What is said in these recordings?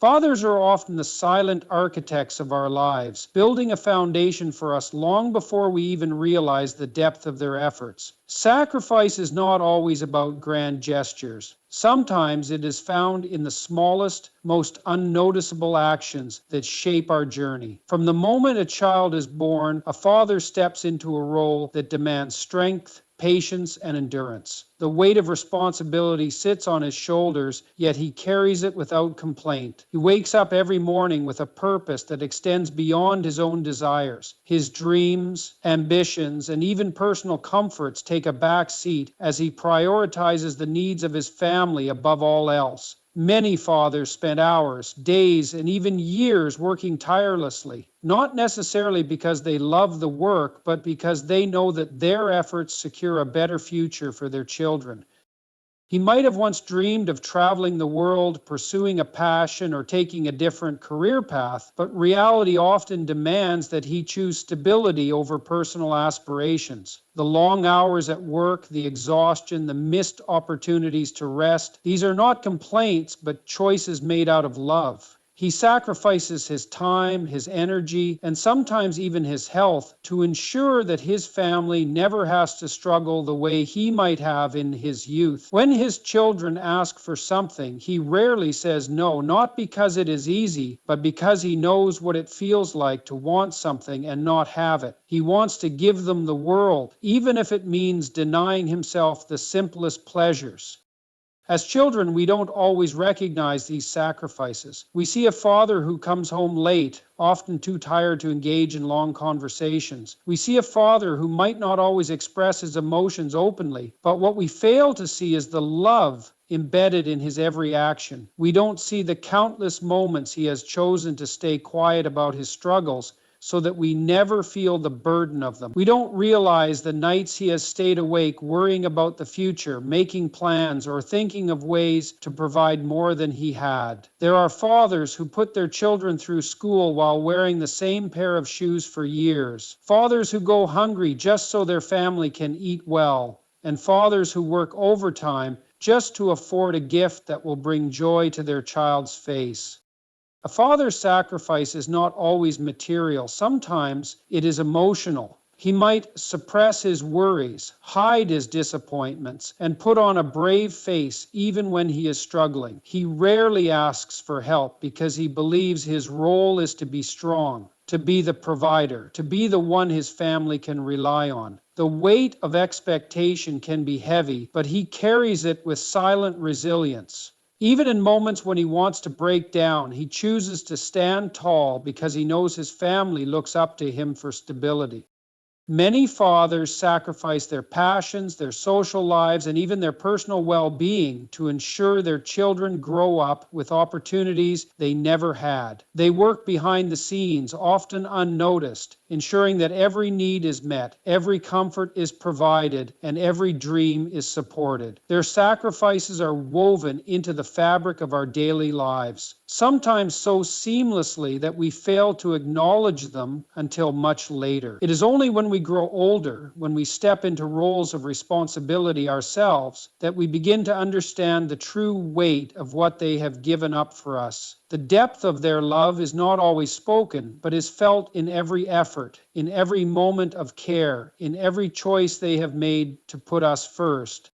Fathers are often the silent architects of our lives, building a foundation for us long before we even realize the depth of their efforts. Sacrifice is not always about grand gestures. Sometimes it is found in the smallest, most unnoticeable actions that shape our journey. From the moment a child is born, a father steps into a role that demands strength, patience, and endurance. The weight of responsibility sits on his shoulders, yet he carries it without complaint. He wakes up every morning with a purpose that extends beyond his own desires. His dreams, ambitions, and even personal comforts take a back seat as he prioritizes the needs of his family above all else. Many fathers spend hours, days, and even years working tirelessly, not necessarily because they love the work, but because they know that their efforts secure a better future for their children. He might have once dreamed of traveling the world, pursuing a passion, or taking a different career path, but reality often demands that he choose stability over personal aspirations. The long hours at work, the exhaustion, the missed opportunities to rest, these are not complaints, but choices made out of love. He sacrifices his time, his energy, and sometimes even his health to ensure that his family never has to struggle the way he might have in his youth. When his children ask for something, he rarely says no, not because it is easy, but because he knows what it feels like to want something and not have it. He wants to give them the world, even if it means denying himself the simplest pleasures. As children, we don't always recognize these sacrifices. We see a father who comes home late, often too tired to engage in long conversations. We see a father who might not always express his emotions openly, but what we fail to see is the love embedded in his every action. We don't see the countless moments he has chosen to stay quiet about his struggles, so that we never feel the burden of them. We don't realize the nights he has stayed awake worrying about the future, making plans, or thinking of ways to provide more than he had. There are fathers who put their children through school while wearing the same pair of shoes for years. Fathers who go hungry just so their family can eat well. And fathers who work overtime just to afford a gift that will bring joy to their child's face. A father's sacrifice is not always material. Sometimes it is emotional. He might suppress his worries, hide his disappointments, and put on a brave face even when he is struggling. He rarely asks for help because he believes his role is to be strong, to be the provider, to be the one his family can rely on. The weight of expectation can be heavy, but he carries it with silent resilience. Even in moments when he wants to break down, he chooses to stand tall because he knows his family looks up to him for stability. Many fathers sacrifice their passions, their social lives, and even their personal well-being to ensure their children grow up with opportunities they never had. They work behind the scenes, often unnoticed, ensuring that every need is met, every comfort is provided, and every dream is supported. Their sacrifices are woven into the fabric of our daily lives, sometimes so seamlessly that we fail to acknowledge them until much later. It is only when we grow older, when we step into roles of responsibility ourselves, that we begin to understand the true weight of what they have given up for us. The depth of their love is not always spoken, but is felt in every effort, in every moment of care, in every choice they have made to put us first.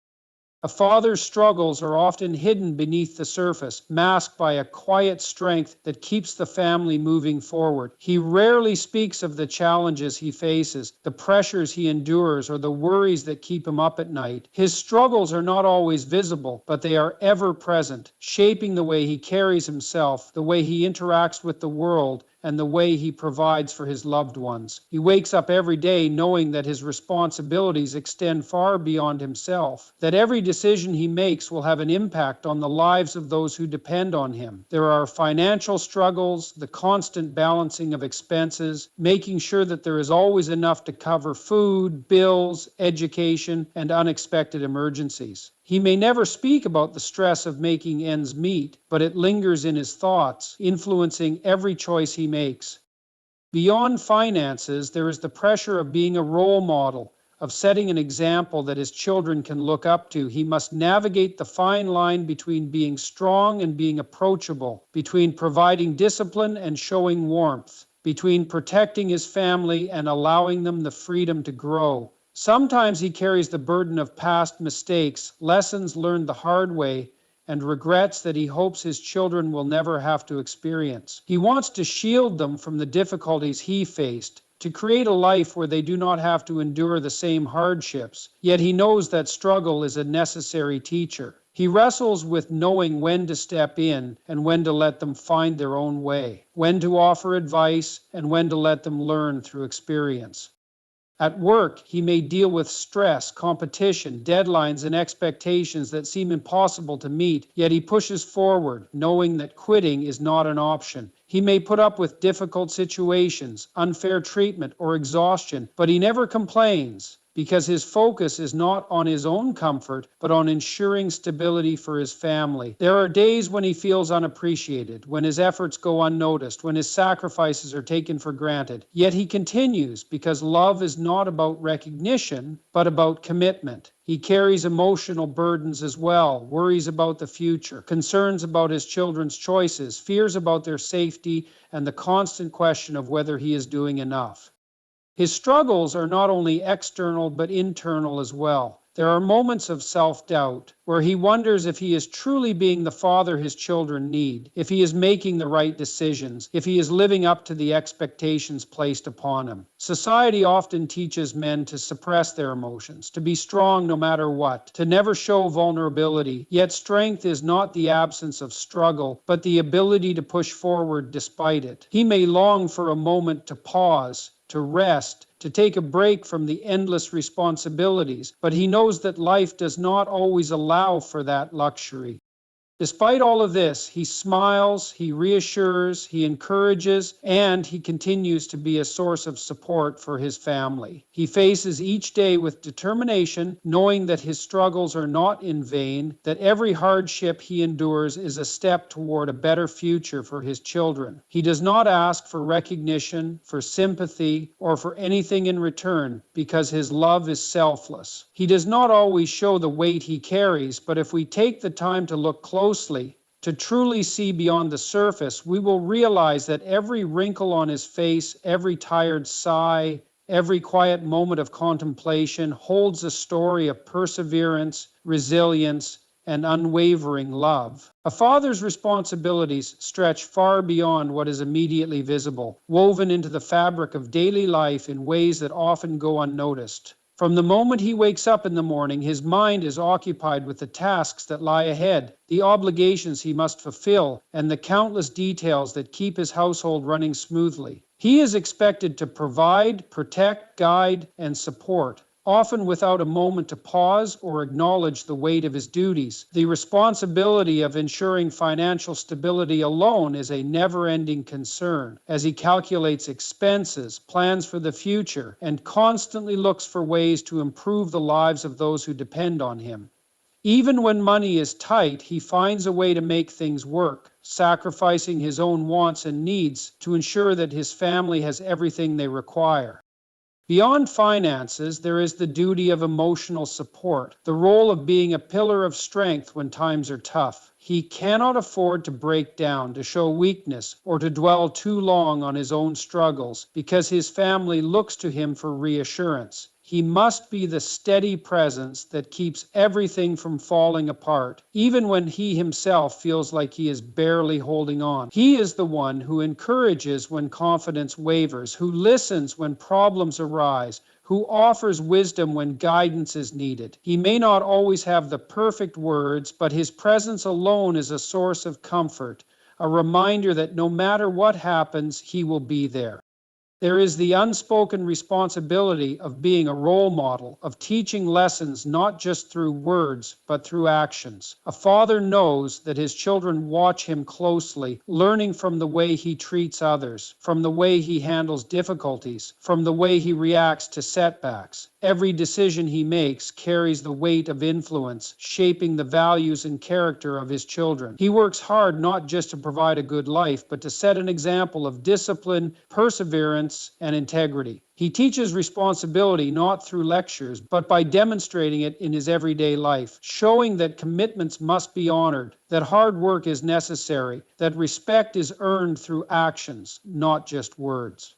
A father's struggles are often hidden beneath the surface, masked by a quiet strength that keeps the family moving forward. He rarely speaks of the challenges he faces, the pressures he endures, or the worries that keep him up at night. His struggles are not always visible, but they are ever present, shaping the way he carries himself, the way he interacts with the world, and the way he provides for his loved ones. He wakes up every day knowing that his responsibilities extend far beyond himself, that every decision he makes will have an impact on the lives of those who depend on him. There are financial struggles, the constant balancing of expenses, making sure that there is always enough to cover food, bills, education, and unexpected emergencies. He may never speak about the stress of making ends meet, but it lingers in his thoughts, influencing every choice he makes. Beyond finances, there is the pressure of being a role model, of setting an example that his children can look up to. He must navigate the fine line between being strong and being approachable, between providing discipline and showing warmth, between protecting his family and allowing them the freedom to grow. Sometimes he carries the burden of past mistakes, lessons learned the hard way, and regrets that he hopes his children will never have to experience. He wants to shield them from the difficulties he faced, to create a life where they do not have to endure the same hardships, yet he knows that struggle is a necessary teacher. He wrestles with knowing when to step in and when to let them find their own way, when to offer advice and when to let them learn through experience. At work, he may deal with stress, competition, deadlines, and expectations that seem impossible to meet, yet he pushes forward, knowing that quitting is not an option. He may put up with difficult situations, unfair treatment, or exhaustion, but he never complains, because his focus is not on his own comfort, but on ensuring stability for his family. There are days when he feels unappreciated, when his efforts go unnoticed, when his sacrifices are taken for granted. Yet he continues, because love is not about recognition, but about commitment. He carries emotional burdens as well, worries about the future, concerns about his children's choices, fears about their safety, and the constant question of whether he is doing enough. His struggles are not only external but internal as well. There are moments of self-doubt where he wonders if he is truly being the father his children need, if he is making the right decisions, if he is living up to the expectations placed upon him. Society often teaches men to suppress their emotions, to be strong no matter what, to never show vulnerability. Yet strength is not the absence of struggle, but the ability to push forward despite it. He may long for a moment to pause, to rest, to take a break from the endless responsibilities, but he knows that life does not always allow for that luxury. Despite all of this, he smiles, he reassures, he encourages, and he continues to be a source of support for his family. He faces each day with determination, knowing that his struggles are not in vain, that every hardship he endures is a step toward a better future for his children. He does not ask for recognition, for sympathy, or for anything in return, because his love is selfless. He does not always show the weight he carries, but if we take the time to look closely, to truly see beyond the surface, we will realize that every wrinkle on his face, every tired sigh, every quiet moment of contemplation holds a story of perseverance, resilience, and unwavering love. A father's responsibilities stretch far beyond what is immediately visible, woven into the fabric of daily life in ways that often go unnoticed. From the moment he wakes up in the morning, his mind is occupied with the tasks that lie ahead, the obligations he must fulfill, and the countless details that keep his household running smoothly. He is expected to provide, protect, guide, and support, often without a moment to pause or acknowledge the weight of his duties. The responsibility of ensuring financial stability alone is a never-ending concern, as he calculates expenses, plans for the future, and constantly looks for ways to improve the lives of those who depend on him. Even when money is tight, he finds a way to make things work, sacrificing his own wants and needs to ensure that his family has everything they require. Beyond finances, there is the duty of emotional support, the role of being a pillar of strength when times are tough. He cannot afford to break down, to show weakness, or to dwell too long on his own struggles, because his family looks to him for reassurance. He must be the steady presence that keeps everything from falling apart, even when he himself feels like he is barely holding on. He is the one who encourages when confidence wavers, who listens when problems arise, who offers wisdom when guidance is needed. He may not always have the perfect words, but his presence alone is a source of comfort, a reminder that no matter what happens, he will be there. There is the unspoken responsibility of being a role model, of teaching lessons not just through words, but through actions. A father knows that his children watch him closely, learning from the way he treats others, from the way he handles difficulties, from the way he reacts to setbacks. Every decision he makes carries the weight of influence, shaping the values and character of his children. He works hard not just to provide a good life, but to set an example of discipline, perseverance, and integrity. He teaches responsibility not through lectures, but by demonstrating it in his everyday life, showing that commitments must be honored, that hard work is necessary, that respect is earned through actions, not just words.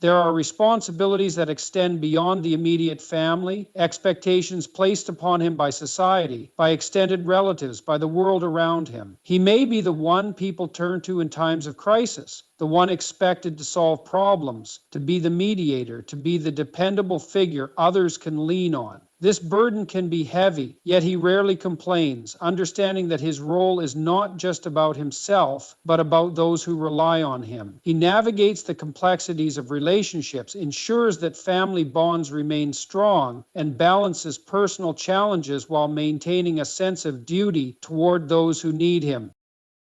There are responsibilities that extend beyond the immediate family, expectations placed upon him by society, by extended relatives, by the world around him. He may be the one people turn to in times of crisis, the one expected to solve problems, to be the mediator, to be the dependable figure others can lean on. This burden can be heavy, yet he rarely complains, understanding that his role is not just about himself, but about those who rely on him. He navigates the complexities of relationships, ensures that family bonds remain strong, and balances personal challenges while maintaining a sense of duty toward those who need him.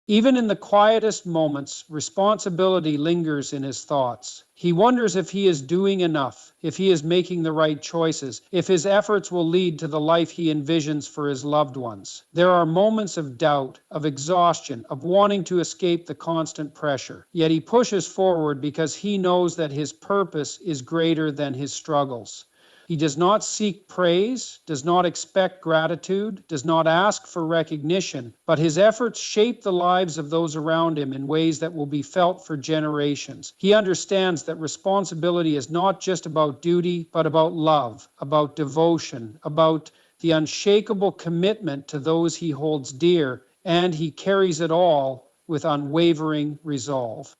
Even in the quietest moments, responsibility lingers in his thoughts. He wonders if he is doing enough, if he is making the right choices, if his efforts will lead to the life he envisions for his loved ones. There are moments of doubt, of exhaustion, of wanting to escape the constant pressure. Yet he pushes forward because he knows that his purpose is greater than his struggles. He does not seek praise, does not expect gratitude, does not ask for recognition, but his efforts shape the lives of those around him in ways that will be felt for generations. He understands that responsibility is not just about duty, but about love, about devotion, about the unshakable commitment to those he holds dear, and he carries it all with unwavering resolve.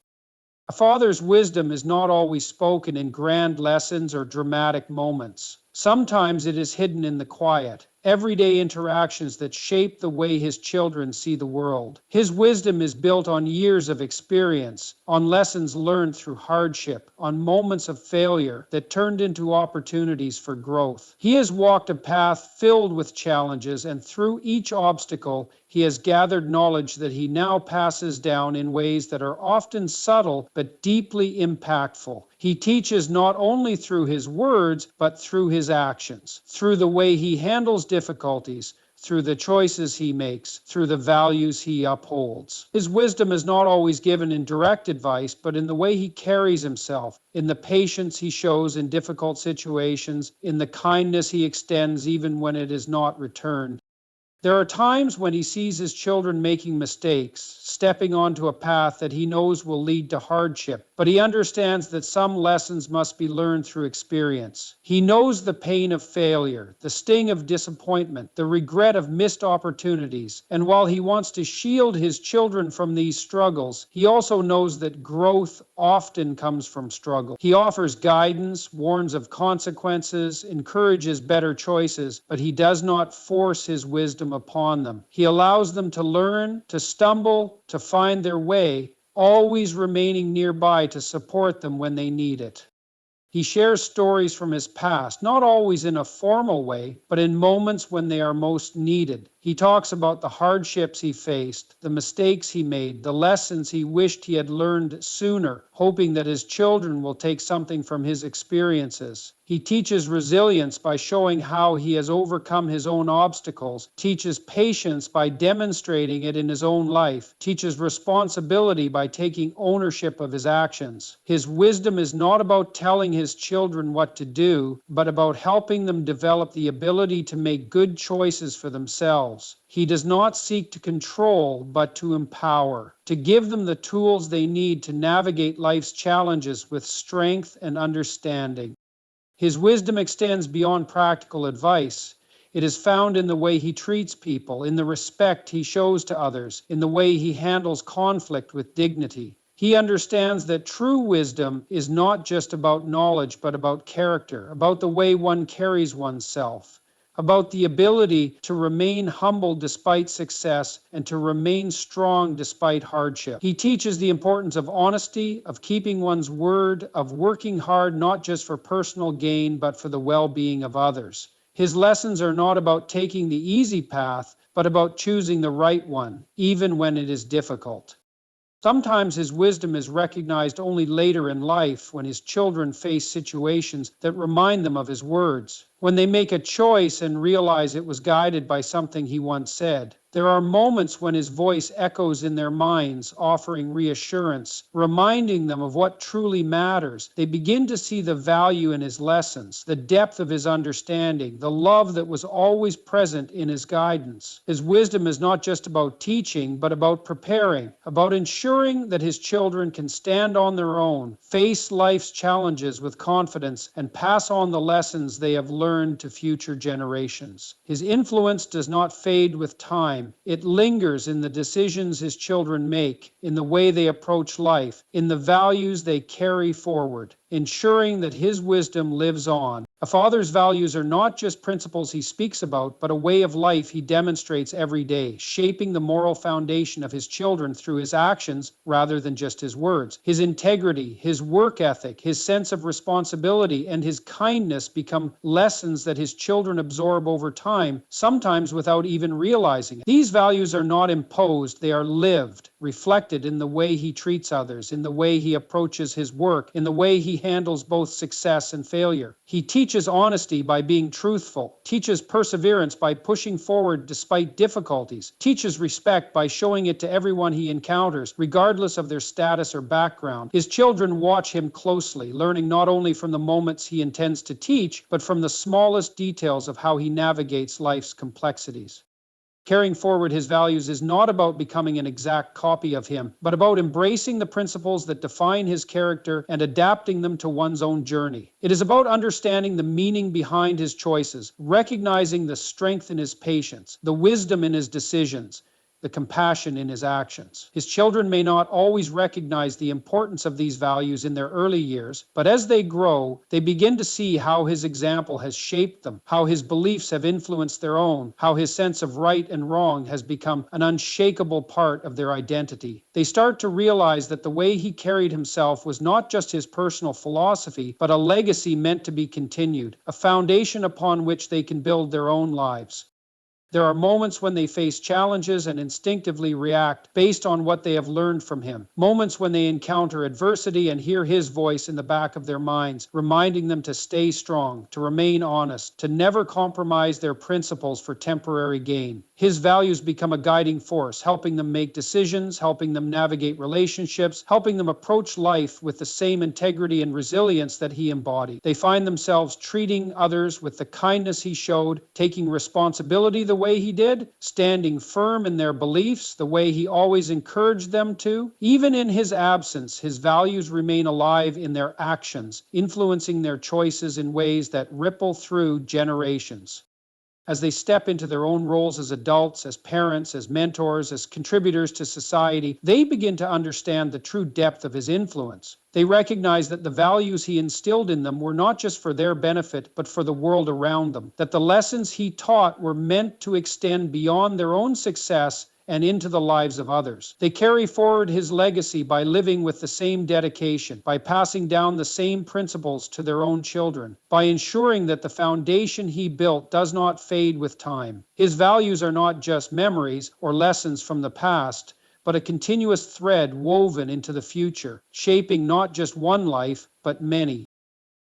A father's wisdom is not always spoken in grand lessons or dramatic moments. Sometimes it is hidden in the quiet, everyday interactions that shape the way his children see the world. His wisdom is built on years of experience, on lessons learned through hardship, on moments of failure that turned into opportunities for growth. He has walked a path filled with challenges, and through each obstacle, he has gathered knowledge that he now passes down in ways that are often subtle but deeply impactful. He teaches not only through his words, but through his actions, through the way he handles difficulties, through the choices he makes, through the values he upholds. His wisdom is not always given in direct advice, but in the way he carries himself, in the patience he shows in difficult situations, in the kindness he extends even when it is not returned. There are times when he sees his children making mistakes, stepping onto a path that he knows will lead to hardship, but he understands that some lessons must be learned through experience. He knows the pain of failure, the sting of disappointment, the regret of missed opportunities, and while he wants to shield his children from these struggles, he also knows that growth often comes from struggle. He offers guidance, warns of consequences, encourages better choices, but he does not force his wisdom upon them. He allows them to learn, to stumble, to find their way, always remaining nearby to support them when they need it. He shares stories from his past, not always in a formal way, but in moments when they are most needed. He talks about the hardships he faced, the mistakes he made, the lessons he wished he had learned sooner, hoping that his children will take something from his experiences. He teaches resilience by showing how he has overcome his own obstacles, teaches patience by demonstrating it in his own life, teaches responsibility by taking ownership of his actions. His wisdom is not about telling his children what to do, but about helping them develop the ability to make good choices for themselves. He does not seek to control, but to empower, to give them the tools they need to navigate life's challenges with strength and understanding. His wisdom extends beyond practical advice. It is found in the way he treats people, in the respect he shows to others, in the way he handles conflict with dignity. He understands that true wisdom is not just about knowledge, but about character, about the way one carries oneself, about the ability to remain humble despite success and to remain strong despite hardship. He teaches the importance of honesty, of keeping one's word, of working hard not just for personal gain, but for the well-being of others. His lessons are not about taking the easy path, but about choosing the right one, even when it is difficult. Sometimes his wisdom is recognized only later in life when his children face situations that remind them of his words, when they make a choice and realize it was guided by something he once said. There are moments when his voice echoes in their minds, offering reassurance, reminding them of what truly matters. They begin to see the value in his lessons, the depth of his understanding, the love that was always present in his guidance. His wisdom is not just about teaching, but about preparing, about ensuring that his children can stand on their own, face life's challenges with confidence, and pass on the lessons they have learned to future generations. His influence does not fade with time. It lingers in the decisions his children make, in the way they approach life, in the values they carry forward, ensuring that his wisdom lives on. A father's values are not just principles he speaks about, but a way of life he demonstrates every day, shaping the moral foundation of his children through his actions rather than just his words. His integrity, his work ethic, his sense of responsibility, and his kindness become lessons that his children absorb over time, sometimes without even realizing it. These values are not imposed, they are lived, reflected in the way he treats others, in the way he approaches his work, in the way he handles both success and failure. He teaches honesty by being truthful, teaches perseverance by pushing forward despite difficulties, teaches respect by showing it to everyone he encounters, regardless of their status or background. His children watch him closely, learning not only from the moments he intends to teach, but from the smallest details of how he navigates life's complexities. Carrying forward his values is not about becoming an exact copy of him, but about embracing the principles that define his character and adapting them to one's own journey. It is about understanding the meaning behind his choices, recognizing the strength in his patience, the wisdom in his decisions, the compassion in his actions. His children may not always recognize the importance of these values in their early years, but as they grow, they begin to see how his example has shaped them, how his beliefs have influenced their own, how his sense of right and wrong has become an unshakable part of their identity. They start to realize that the way he carried himself was not just his personal philosophy, but a legacy meant to be continued, a foundation upon which they can build their own lives. There are moments when they face challenges and instinctively react based on what they have learned from him. Moments when they encounter adversity and hear his voice in the back of their minds, reminding them to stay strong, to remain honest, to never compromise their principles for temporary gain. His values become a guiding force, helping them make decisions, helping them navigate relationships, helping them approach life with the same integrity and resilience that he embodied. They find themselves treating others with the kindness he showed, taking responsibility the way he did, standing firm in their beliefs the way he always encouraged them to. Even in his absence, his values remain alive in their actions, influencing their choices in ways that ripple through generations. As they step into their own roles as adults, as parents, as mentors, as contributors to society, they begin to understand the true depth of his influence. They recognize that the values he instilled in them were not just for their benefit, but for the world around them, that the lessons he taught were meant to extend beyond their own success and into the lives of others. They carry forward his legacy by living with the same dedication, by passing down the same principles to their own children, by ensuring that the foundation he built does not fade with time. His values are not just memories or lessons from the past, but a continuous thread woven into the future, shaping not just one life, but many.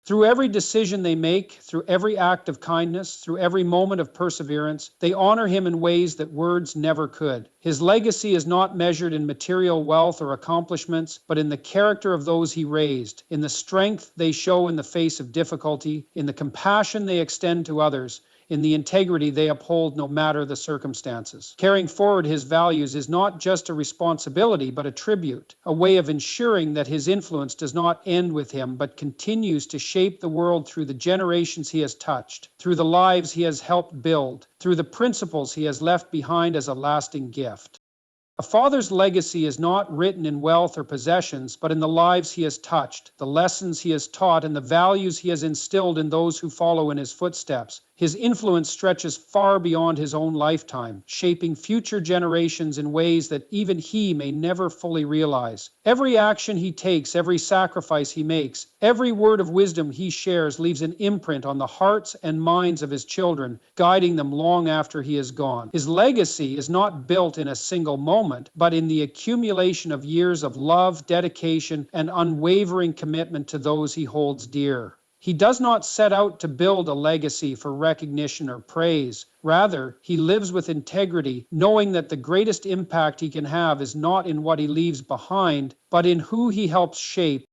Through every decision they make, through every act of kindness, through every moment of perseverance, they honor him in ways that words never could. His legacy is not measured in material wealth or accomplishments, but in the character of those he raised, in the strength they show in the face of difficulty, in the compassion they extend to others, in the integrity they uphold no matter the circumstances. Carrying forward his values is not just a responsibility, but a tribute, a way of ensuring that his influence does not end with him, but continues to shape the world through the generations he has touched, through the lives he has helped build, through the principles he has left behind as a lasting gift. A father's legacy is not written in wealth or possessions, but in the lives he has touched, the lessons he has taught, and the values he has instilled in those who follow in his footsteps. His influence stretches far beyond his own lifetime, shaping future generations in ways that even he may never fully realize. Every action he takes, every sacrifice he makes, every word of wisdom he shares leaves an imprint on the hearts and minds of his children, guiding them long after he is gone. His legacy is not built in a single moment, but in the accumulation of years of love, dedication, and unwavering commitment to those he holds dear. He does not set out to build a legacy for recognition or praise. Rather, he lives with integrity, knowing that the greatest impact he can have is not in what he leaves behind, but in who he helps shape.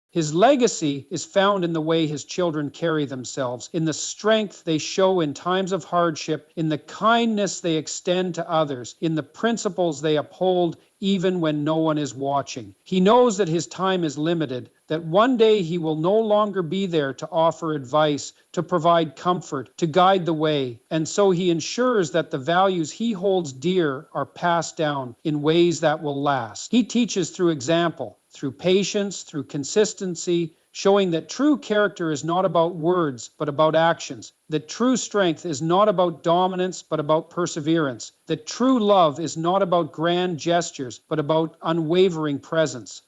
His legacy is found in the way his children carry themselves, in the strength they show in times of hardship, in the kindness they extend to others, in the principles they uphold even when no one is watching. He knows that his time is limited, that one day he will no longer be there to offer advice, to provide comfort, to guide the way, and so he ensures that the values he holds dear are passed down in ways that will last. He teaches through example, through patience, through consistency, showing that true character is not about words, but about actions, that true strength is not about dominance, but about perseverance, that true love is not about grand gestures, but about unwavering presence.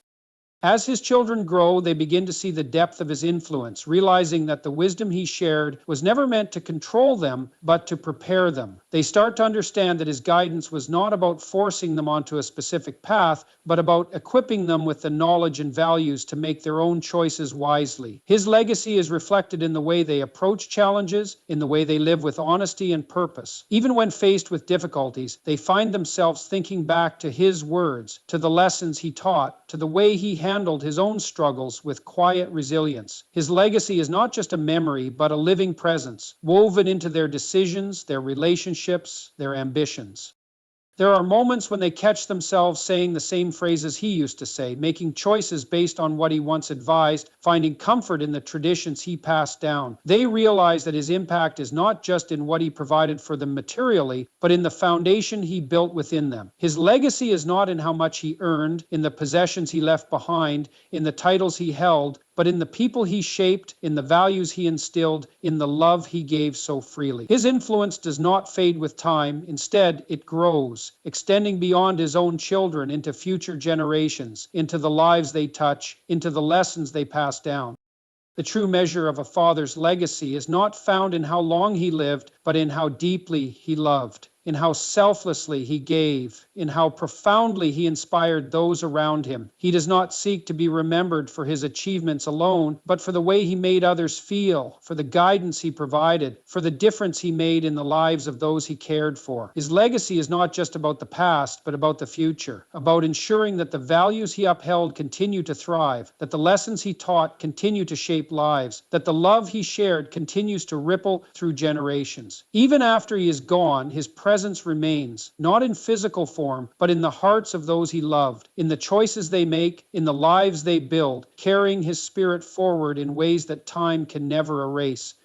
As his children grow, they begin to see the depth of his influence, realizing that the wisdom he shared was never meant to control them, but to prepare them. They start to understand that his guidance was not about forcing them onto a specific path, but about equipping them with the knowledge and values to make their own choices wisely. His legacy is reflected in the way they approach challenges, in the way they live with honesty and purpose. Even when faced with difficulties, they find themselves thinking back to his words, to the lessons he taught, to the way he handled his own struggles with quiet resilience. His legacy is not just a memory, but a living presence, woven into their decisions, their relationships, their ambitions. There are moments when they catch themselves saying the same phrases he used to say, making choices based on what he once advised, finding comfort in the traditions he passed down. They realize that his impact is not just in what he provided for them materially, but in the foundation he built within them. His legacy is not in how much he earned, in the possessions he left behind, in the titles he held, but in the people he shaped, in the values he instilled, in the love he gave so freely. His influence does not fade with time. Instead, it grows, extending beyond his own children into future generations, into the lives they touch, into the lessons they pass down. The true measure of a father's legacy is not found in how long he lived, but in how deeply he loved, in how selflessly he gave, in how profoundly he inspired those around him. He does not seek to be remembered for his achievements alone, but for the way he made others feel, for the guidance he provided, for the difference he made in the lives of those he cared for. His legacy is not just about the past, but about the future, about ensuring that the values he upheld continue to thrive, that the lessons he taught continue to shape lives, that the love he shared continues to ripple through generations. Even after he is gone, his presence remains, not in physical form, but in the hearts of those he loved, in the choices they make, in the lives they build, carrying his spirit forward in ways that time can never erase.